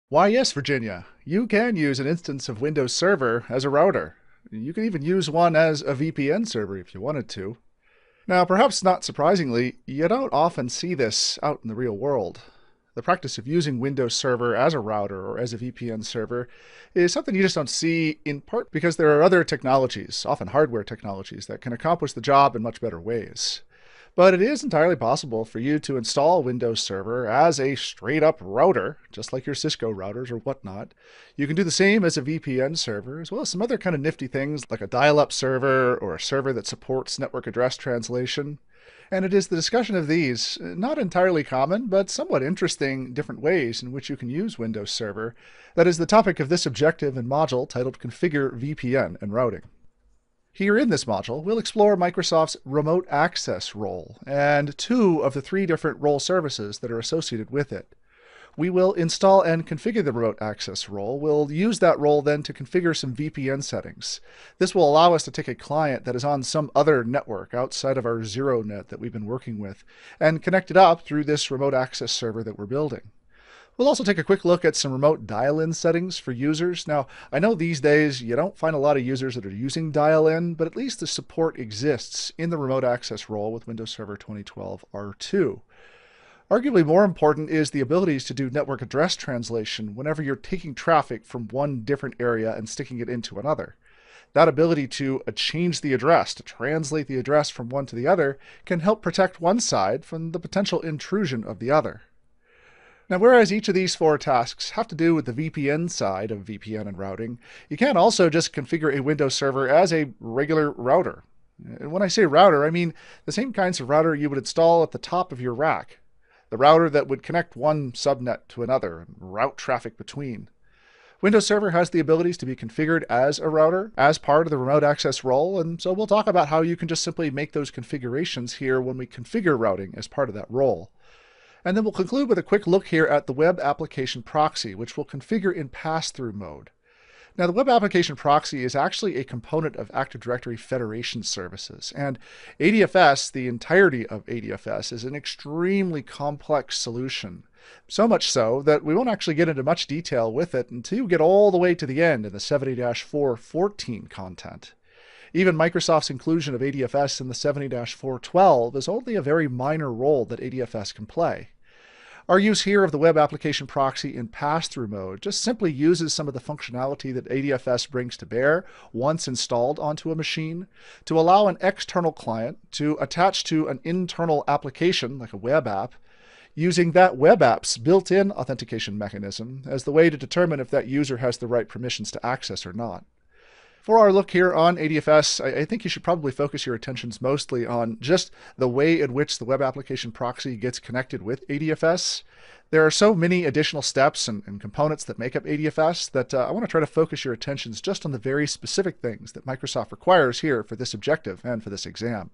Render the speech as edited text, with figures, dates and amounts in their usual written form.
Why, yes, Virginia. You can use an instance of Windows Server as a router. You can even use one as a VPN server if you wanted to. Now, perhaps not surprisingly, you don't often see this out in the real world. The practice of using Windows Server as a router or as a VPN server is something you just don't see, in part because there are other technologies, often hardware technologies, that can accomplish the job in much better ways. But it is entirely possible for you to install Windows Server as a straight up router, just like your Cisco routers or whatnot. You can do the same as a VPN server, as well as some other kind of nifty things like a dial up server or a server that supports network address translation. And it is the discussion of these, not entirely common, but somewhat interesting different ways in which you can use Windows Server, that is the topic of this objective and module titled Configure VPN and Routing. Here in this module, we'll explore Microsoft's remote access role and two of the three different role services that are associated with it. We will install and configure the remote access role. We'll use that role then to configure some VPN settings. This will allow us to take a client that is on some other network outside of our zero net that we've been working with and connect it up through this remote access server that we're building. We'll also take a quick look at some remote dial-in settings for users. Now, I know these days you don't find a lot of users that are using dial-in, but at least the support exists in the remote access role with Windows Server 2012 R2. Arguably more important is the abilities to do network address translation whenever you're taking traffic from one different area and sticking it into another. That ability to change the address, to translate the address from one to the other, can help protect one side from the potential intrusion of the other. Now, whereas each of these four tasks have to do with the VPN side of VPN and routing, you can also just configure a Windows Server as a regular router. And when I say router, I mean the same kinds of router you would install at the top of your rack. The router that would connect one subnet to another and route traffic between. Windows Server has the abilities to be configured as a router, as part of the remote access role, and so we'll talk about how you can just simply make those configurations here when we configure routing as part of that role. And then we'll conclude with a quick look here at the web application proxy, which we'll configure in pass-through mode. Now, the web application proxy is actually a component of Active Directory Federation services, and ADFS, the entirety of ADFS, is an extremely complex solution. So much so that we won't actually get into much detail with it until you get all the way to the end in the 70-414 content. Even Microsoft's inclusion of ADFS in the 70-412 is only a very minor role that ADFS can play. Our use here of the web application proxy in pass-through mode just simply uses some of the functionality that ADFS brings to bear once installed onto a machine to allow an external client to attach to an internal application like a web app, using that web app's built-in authentication mechanism as the way to determine if that user has the right permissions to access or not. For our look here on ADFS, I think you should probably focus your attentions mostly on just the way in which the web application proxy gets connected with ADFS. There are so many additional steps and components that make up ADFS that I want to try to focus your attentions just on the very specific things that Microsoft requires here for this objective and for this exam.